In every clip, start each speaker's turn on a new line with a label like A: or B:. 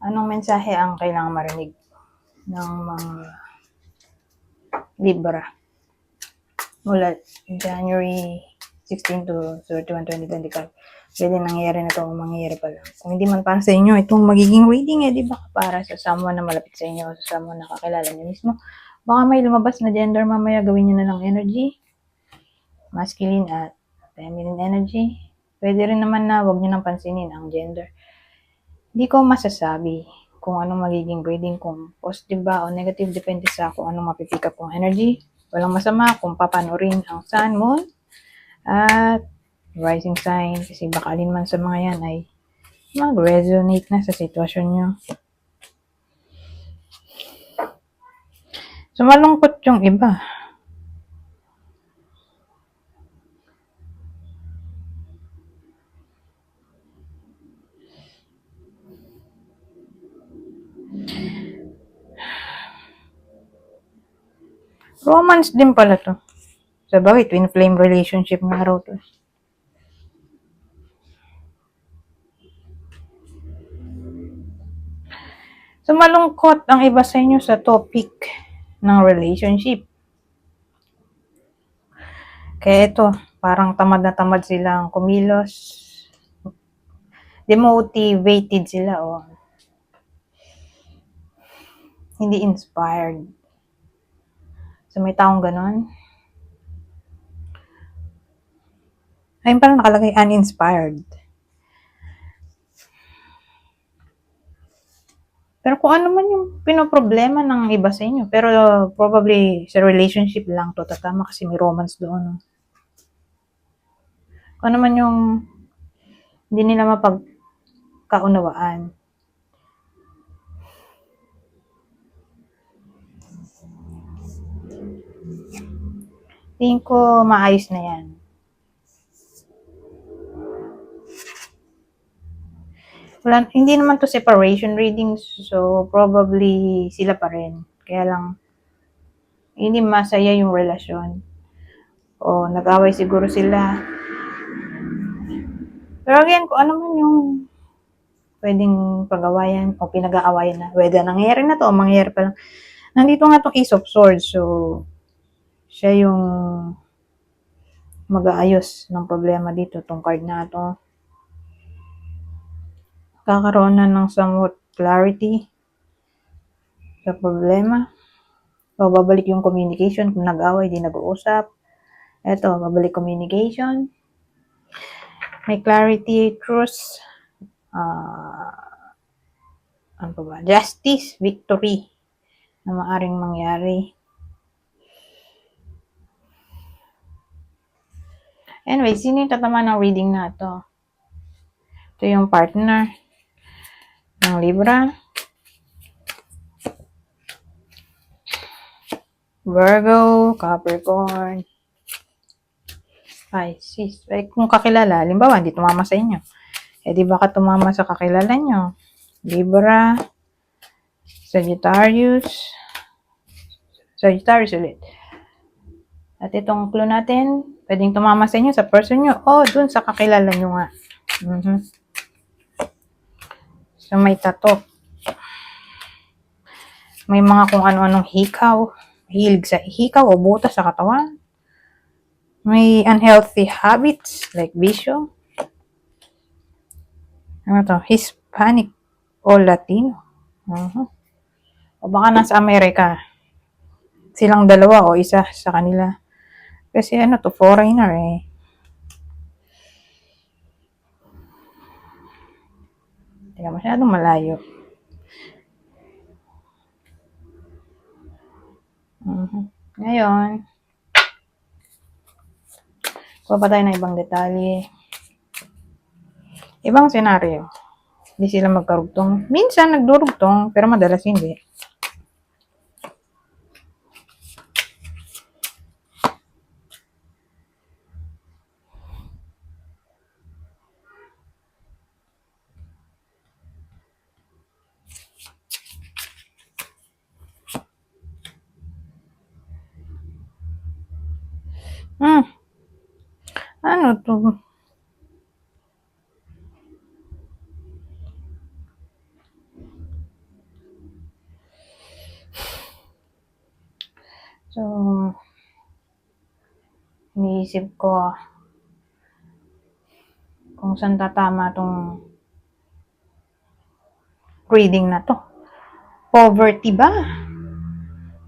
A: Anong mensahe ang kailangang marinig ng mga Libra mula January 16 to 31, 2025? Pwede nangyayari na ito o mangyayari pa lang. Kung hindi man para sa inyo, itong magiging reading, di ba? Para sa someone na malapit sa inyo o sa someone na kakilala niyo mismo. Baka may lumabas na gender mamaya, gawin niyo na lang energy. Masculine at feminine energy. Pwede rin naman na wag niyo nang pansinin ang gender. Hindi ko masasabi kung anong magiging reading, kung positive ba o negative, depende sa kung anong mapipick up kong energy. Walang masama kung papanorin ang sun, moon, at rising sign, kasi baka alin man sa mga yan ay mag-resonate na sa sitwasyon nyo. So, malungkot yung iba. Romance din pala to. Sa bagay, twin flame relationship nga raw to. So, malungkot ang iba sa inyo sa topic ng relationship. Kaya ito, parang tamad na tamad silang kumilos. Demotivated sila o hindi inspired. So, may taong ganon. Ayun pala nakalagay uninspired. Pero kung ano man yung pinoproblema ng iba sa inyo, pero probably sa relationship lang to tatama kasi may romance doon. Kung ano man yung hindi nila mapagkaunawaan. Tingin ko maayos na yan. Wala, hindi naman to separation readings, so probably sila pa rin. Kaya lang, hindi masaya yung relasyon. O nag-away siguro sila. Pero again, kung ano man yung pwedeng pag-awayan o pinag-aawayan na, whether nangyayari na to o mangyayari pa lang. Nandito nga tong Ace of Swords, so siya yung mag-aayos ng problema dito, tong card na to. Kakaroon na ng somewhat clarity sa problema. O babalik yung communication, kung nag-away, di nag-uusap. Eto, babalik communication. May clarity, truth, ano pa ba? Justice, victory na maaring mangyari. Anyway, sino yung tatama ng reading na to? Ito yung partner ng Libra. Virgo, Capricorn, Pisces. Eh, kung kakilala, halimbawa, hindi tumama sa inyo. Eh, di baka tumama sa kakilala nyo. Libra, Sagittarius ulit. At itong clue natin, pwedeng tumama sa inyo, sa person nyo, o dun sa kakilala nyo nga. So, may tato. May mga kung ano-anong hikaw. Hilig sa hikaw o butas sa katawan. May unhealthy habits like bisyo. Ano to? Hispanic o Latino. O baka nasa Amerika. Silang dalawa o isa sa kanila. Kasi ano to, foreigner eh. Teka, masyadong malayo. Ngayon, kuha pa tayo ng ibang detalye. Ibang senaryo. Hindi sila magkarugtong. Minsan nagdurugtong, pero madalas hindi. Ano to? naisip ko kung saan tatama tong reading na to. Poverty ba?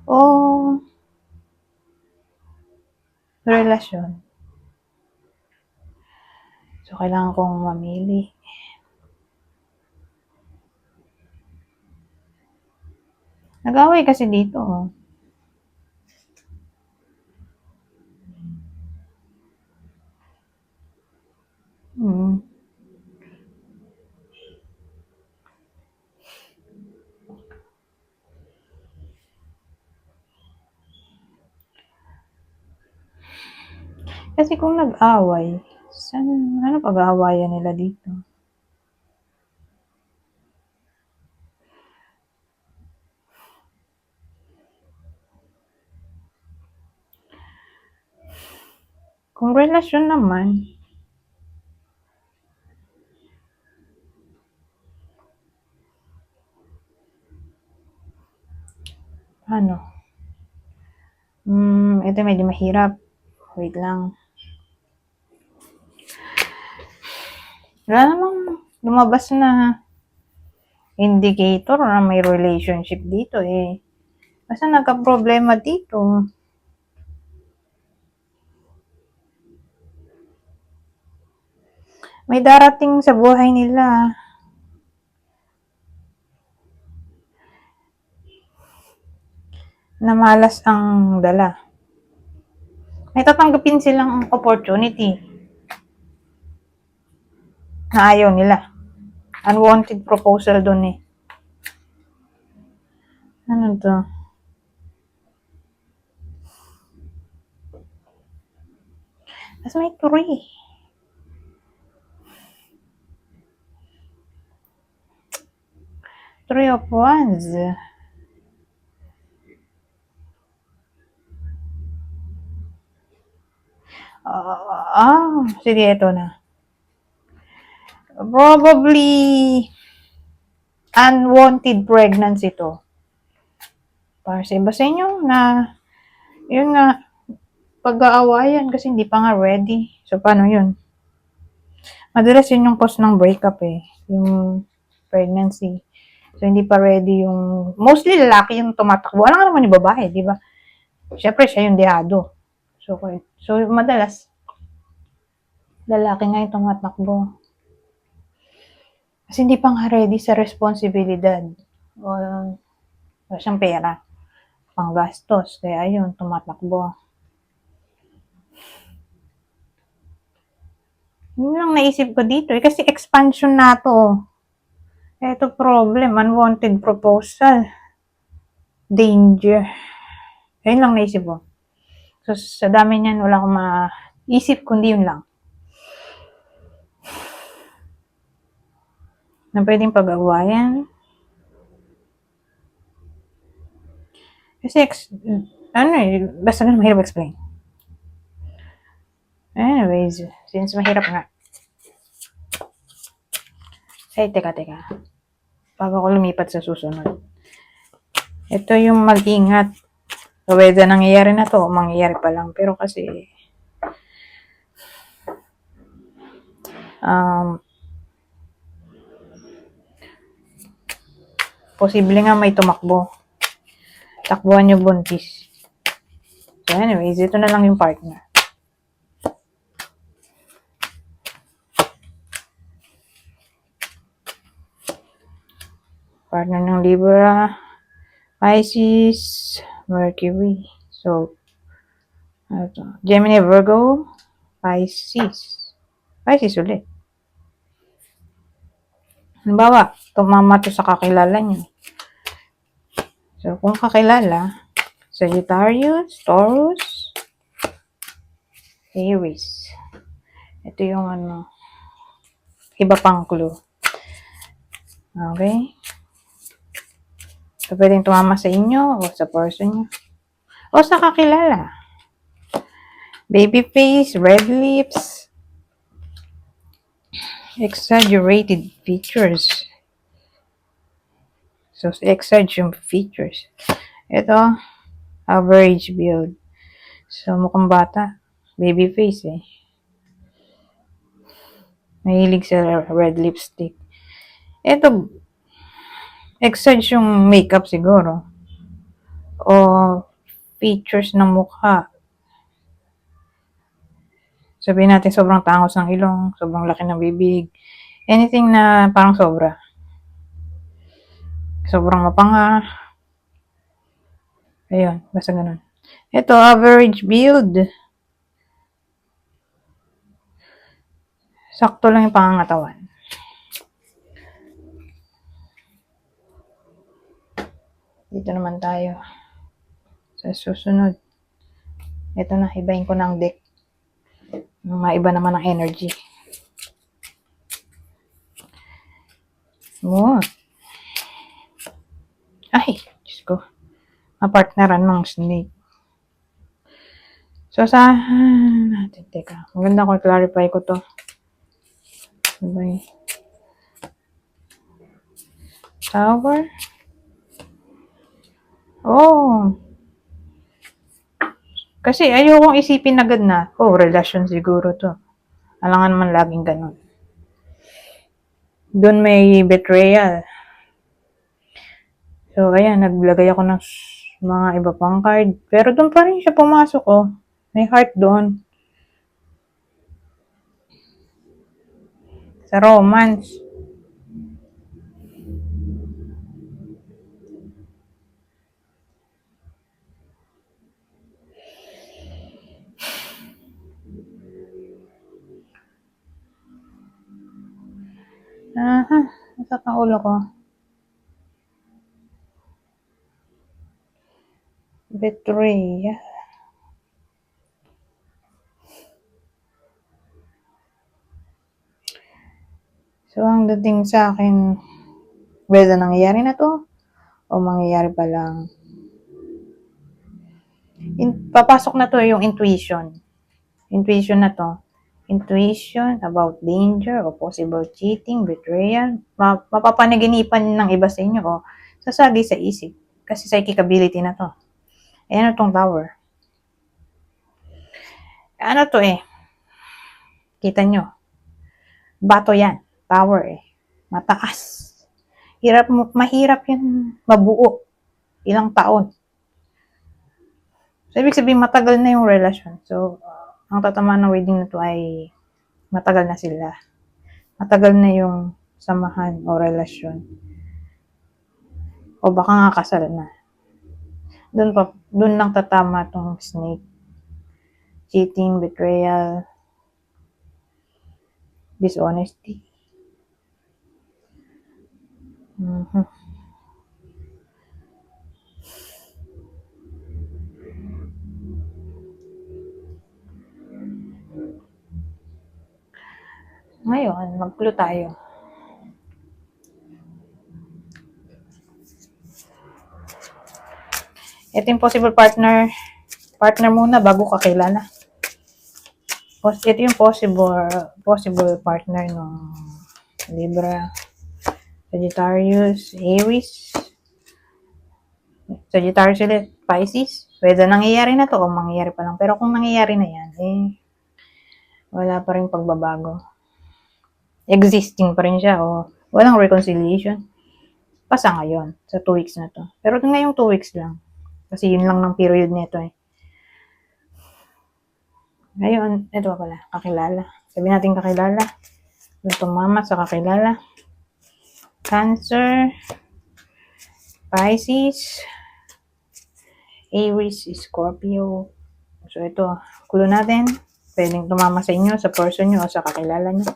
A: O relasyon? So, kailangan kong mamili. Nag-away kasi dito. Hmm. Kasi kung nag-away, ano pag-aawayan nila dito? Kung relasyon naman, ano? Ito medyo mahirap. Wait lang. Wala namang lumabas na indicator na may relationship dito eh. Basta nagka-problema dito. May darating sa buhay nila. Na malas ang dala. May tatanggapin silang opportunity na ayaw nila. Unwanted proposal dun eh. Ano to? Tapos may 3. Three of Wands. Sige, ito na. Probably unwanted pregnancy to. Para sa iba sa inyo na, yun nga, pag-aawayan kasi hindi pa nga ready. So, paano yun? Madalas yun yung cause ng breakup eh. Yung pregnancy. So, hindi pa ready yung, mostly lalaki yung tumatakbo. Wala naman yung babae, di ba? Siyempre, siya yung dehado. So madalas, lalaki nga yung tumatakbo. Kasi hindi pa nga ready sa responsibilidad. Wala siyang pera. Panggastos. Kaya ayun, tumatakbo. Yun lang naisip ko dito. Kasi expansion na to. Ito problem. Unwanted proposal. Danger. Ayun lang naisip ko. So, sa dami niyan, wala akong maisip kundi yun lang. Na pwedeng pag-awayan. Kasi, basta na mahirap explain. Anyways, since mahirap nga. Ay, teka. Bago ako lumipat sa susunod. Ito yung mag-ingat. So, whether nangyayari na to, mangyayari pa lang. Pero kasi, posible nga may tumakbo. Takbuhan yung buntis. So, anyways, ito na lang yung partner. Partner ng Libra, Pisces, Mercury. So, Gemini, Virgo, Pisces. Pisces ulit. Halimbawa, tumama to sa kakilala niyo. So, kung kakilala, Sagittarius, Taurus, Aries. Ito yung iba pang clue. Okay? So, pwedeng tumama sa inyo o sa person nyo. O sa kakilala. Baby face, red lips, exaggerated features. So, exaggerate yung features. Ito, average build. So, mukhang bata. Baby face eh. Mahilig sa red lipstick. Ito, exage yung makeup siguro. O features ng mukha. Sabihin natin sobrang tangos ng ilong, sobrang laki ng bibig. Anything na parang sobra. Sobrang mapanga. Ayun, basta ganun. Ito, average build. Sakto lang yung pangangatawan. Dito naman tayo. Sa susunod. Ito na, ibahin ko na ang deck. Maiba naman ang energy. Smooth. Ay, Diyos ko. Mapartneran ng snake. So, natin, teka. Maganda ko i-clarify ko to. Sabay. Tower. Oh. Kasi ayokong isipin agad na, relasyon siguro to. Alangan naman laging ganun. Doon may betrayal. So, ayan, naglagay ako ng mga iba pang card. Pero doon pa rin siya pumasok, oh. May heart doon. Sa romance. Aha, nasat ang ulo ko. Betrayal. So, ang dating sa akin, whether nangyayari na to, o mangyayari pa lang. Papasok na to yung intuition. Intuition na to. Intuition about danger o possible cheating, betrayal. Mapapanaginipan ng iba sa inyo o sasagi sa isip. Kasi psychic ability na to. Ayan na tong tower. Ano to eh? Kita nyo. Bato yan. Tower eh. Mataas. Mahirap yan mabuo. Ilang taon. So, ibig sabihin, matagal na yung relasyon. So, ang tatamaan ng wedding na to ay matagal na sila. Matagal na yung samahan o relasyon. O baka nga kasal na. Doon lang tatama tong snake. Cheating, betrayal, dishonesty. Ngayon, mag-clue tayo. Ito yung possible partner. Partner muna bago kakilala. Ito yung possible partner ng Libra, Sagittarius, Aries, Sagittarius ulit, Pisces. Pwede nangyayari na to o mangyayari pa lang. Pero kung nangyayari na yan, wala pa rin pagbabago. Existing pa rin siya o walang reconciliation. Pasa ngayon, sa 2 weeks na to. Pero ngayong 2 weeks lang. Kasi yun lang ng period nito eh. Ngayon, ito pala, kakilala. Sabi natin kakilala. Tumama sa kakilala. Cancer, Pisces, Aries, Scorpio. So ito, clue natin. Pwedeng tumama sa inyo, sa person nyo, o sa kakilala nyo.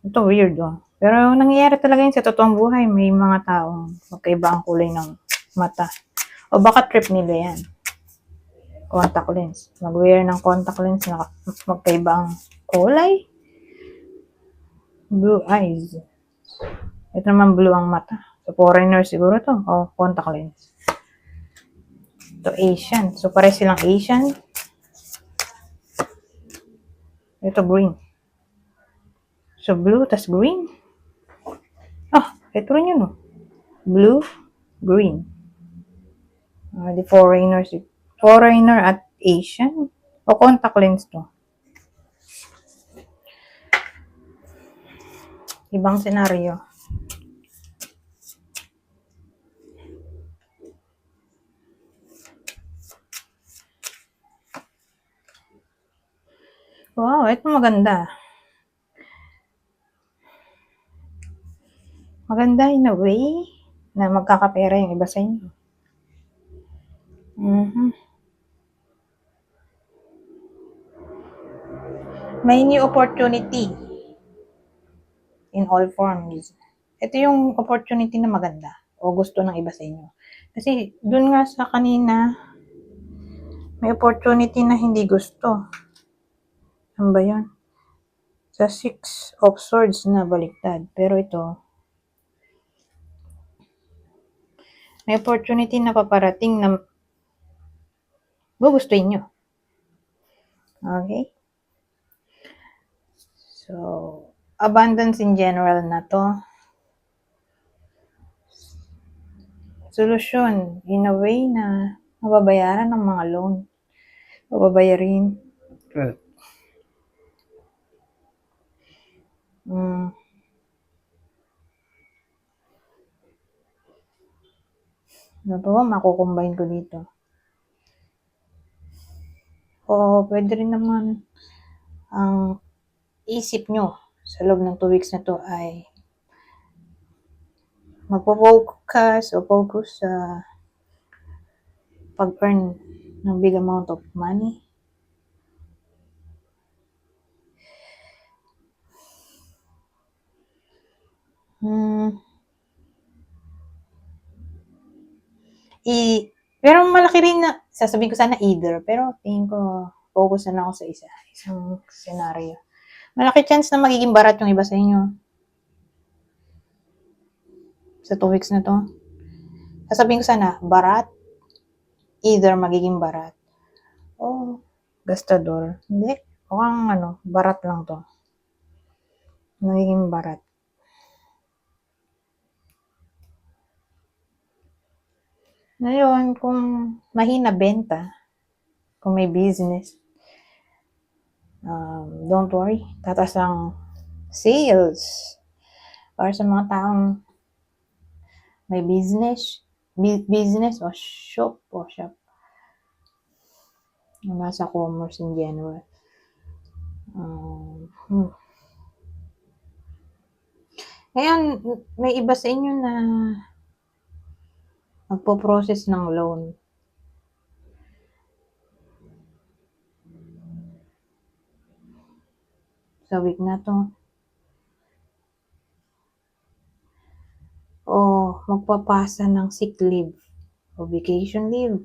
A: Ito weird oh. Pero nangyayari talaga yun sa totoong buhay. May mga taong magkaiba ang kulay ng mata. O baka trip nila yan. Contact lens. Mag-wear ng contact lens na magkaiba ang kulay. Blue eyes. Ito naman blue ang mata. So, foreigner siguro to. O contact lens. Ito Asian. So, pare silang Asian. Ito green. So, blue tas green. Ito rin yun oh. Blue, green. The foreigner at Asian? O contact lens to? Ibang senaryo. Wow, ito maganda. Maganda in a way na magkakapera yung iba sa inyo. May new opportunity in all forms. Ito yung opportunity na maganda o gusto ng iba sa inyo. Kasi dun nga sa kanina, may opportunity na hindi gusto. Ano ba yun? Sa 6 of Swords na baliktad. Pero ito, may opportunity na paparating na gugustuhin nyo. Okay? So, abundance in general na to. Solusyon in a way na mababayaran ng mga loan. Mababayarin. Ano ba, makukombine ko dito. O pwede rin naman ang isip nyo sa loob ng 2 weeks na to ay magpo-focus o focus sa pag-earn ng big amount of money. Pero malaki rin na, sasabihin ko sana either, pero tingin ko focus na ako sa isang scenario. Malaki chance na magiging barat yung iba sa inyo. Sa 2 weeks na to. Sasabihin ko sana, barat, either magiging barat. O, gastador. Hindi. Mukhang barat lang to. Magiging barat. Ngayon, kung mahina benta, kung may business, don't worry. Tataas ang sales. Para sa mga taong may business o shop. Nasa commerce in general. Ngayon, may iba sa inyo na magpo-process ng loan. Sa week na to. O magpapasa ng sick leave o vacation leave.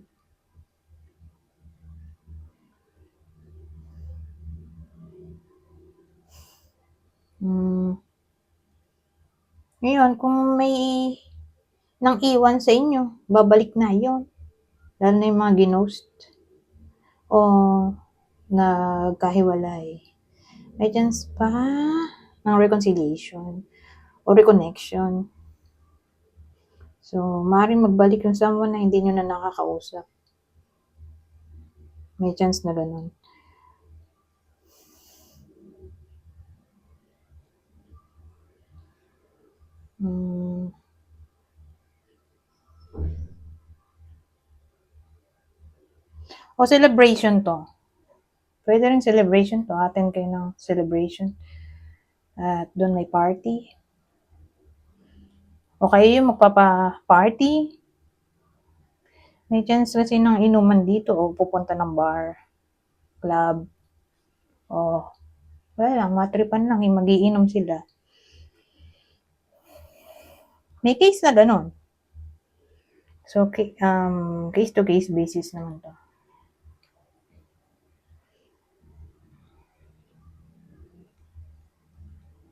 A: Ngayon, kung may nang iwan sa inyo, babalik na yon. Lalo na yung mga ginost o nagkahiwalay. May chance pa ng reconciliation o reconnection. So, maaaring magbalik yung someone na hindi nyo na nakakausap. May chance na ganun. O celebration to. Pwede rin celebration to. Attend kayo ng celebration. At doon may party. O kayo yung magpapa-party. May chance kasi ng inuman dito o pupunta ng bar, club. O, wala, matripan lang. Mag-iinom sila. May case na ganun. So, case-to-case basis naman to.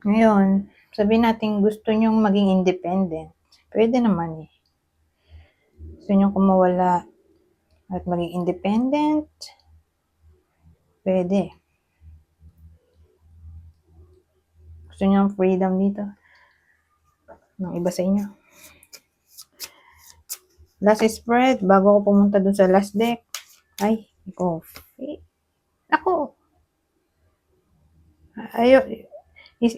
A: Ngayon, sabihin natin gusto nyong maging independent. Pwede naman eh. Gusto nyong kumawala at maging independent. Pwede. Gusto nyong freedom dito ng iba sa inyo. Last spread, bago ko pumunta dun sa last deck. Ay, Coffee. Ako,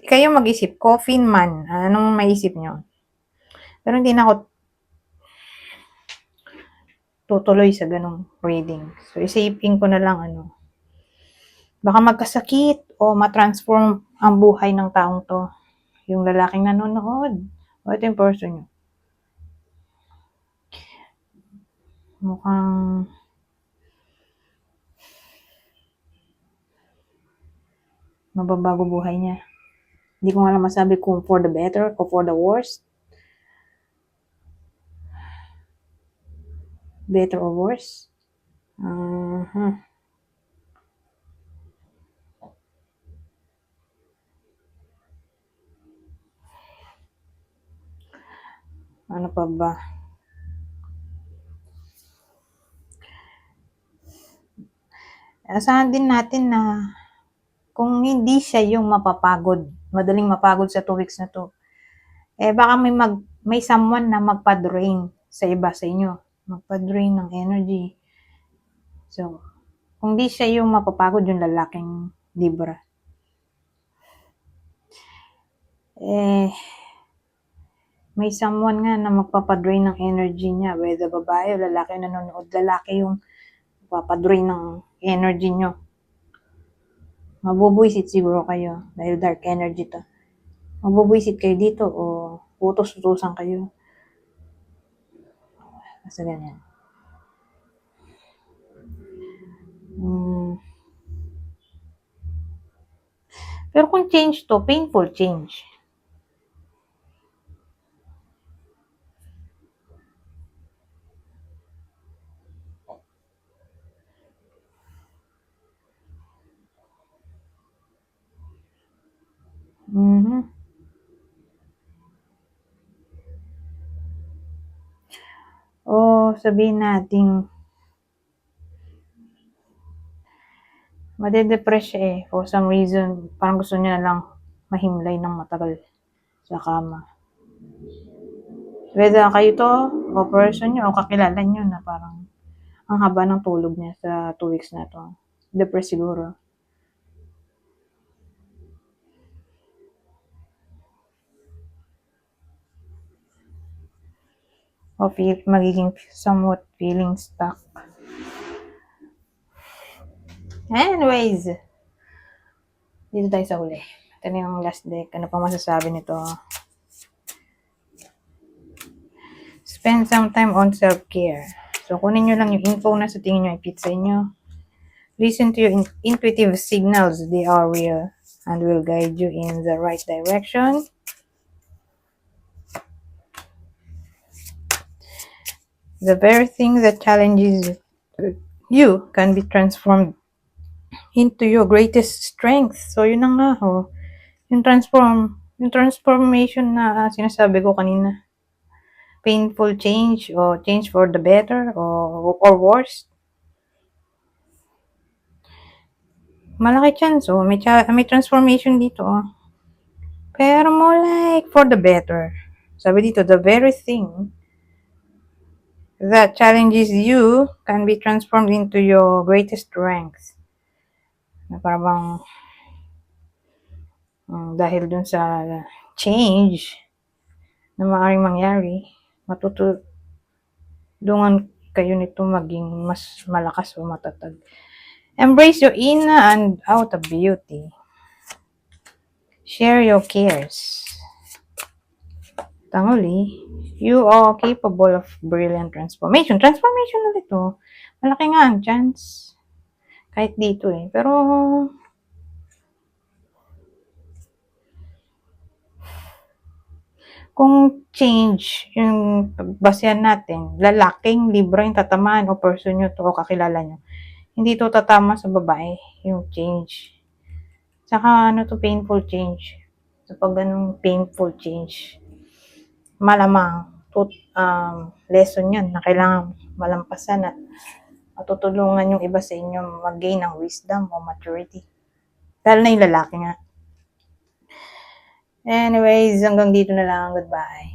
A: kayo mag-isip, coffee man, anong maisip nyo? Pero hindi na ako tutuloy sa ganong reading. So, isipin ko na lang baka magkasakit o matransform ang buhay ng taong to. Yung lalaking nanonood. O ito yung person nyo. Mukhang mababago buhay niya. Hindi ko nga lang masabi kung for the better o for the worst. Better or worse. Ano pa ba? Asahan din natin na kung hindi siya yung mapapagod, madaling mapagod sa 2 weeks na to, baka may someone na magpa-drain sa iba sa inyo. Magpa-drain ng energy. So, kung di siya yung mapapagod, yung lalaking Libra, may someone nga na magpapadrain ng energy niya, whether babae o lalaki nanonood, lalaki yung papadrain ng energy nyo. Mabubuisit siguro kayo dahil dark energy to. Mabubuisit kayo dito o utos-utusan kayo. Kasi ganyan. Pero kung change to, painful change. O sabihin natin, madedepress siya for some reason. Parang gusto niya na lang mahimlay ng matagal sa kama. Whether kayo to, o person nyo, o kakilala nyo na parang ang haba ng tulog niya sa 2 weeks na to. Depressed siguro. O magiging somewhat feeling stuck. Anyways, dito tayo sa huli. Ito na yung last deck. Ano pa masasabi nito? Spend some time on self-care. So, kunin nyo lang yung info na sa tingin nyo i-fit sa inyo. Listen to your intuitive signals. They are real and will guide you in the right direction. The very thing that challenges you can be transformed into your greatest strength. So, yun na nga, yung transformation na sinasabi ko kanina. Painful change or change for the better or worse. Malaki chance, may transformation dito, Pero more like for the better. Sabi dito, the very thing that challenges you can be transformed into your greatest strength. Na parang dahil dun sa change na maaaring mangyari, matutulungan kayo nito maging mas malakas o matatag. Embrace your inner and outer beauty. Share your cares. Tanguli, you are capable of brilliant transformation. Transformation ulit to. Malaki nga ang chance. Kahit dito Pero, kung change yung basehan natin, lalaking Libra yung tatamaan o person nyo to o kakilala nyo. Hindi to tatama sa babae, yung change. Saka to painful change. So, pag ganung painful change, malamang lesson yan na kailangan malampasan at matutulungan yung iba sa inyo mag-gain ng wisdom o maturity. Dahil na yung lalaki nga. Anyways, hanggang dito na lang. Goodbye.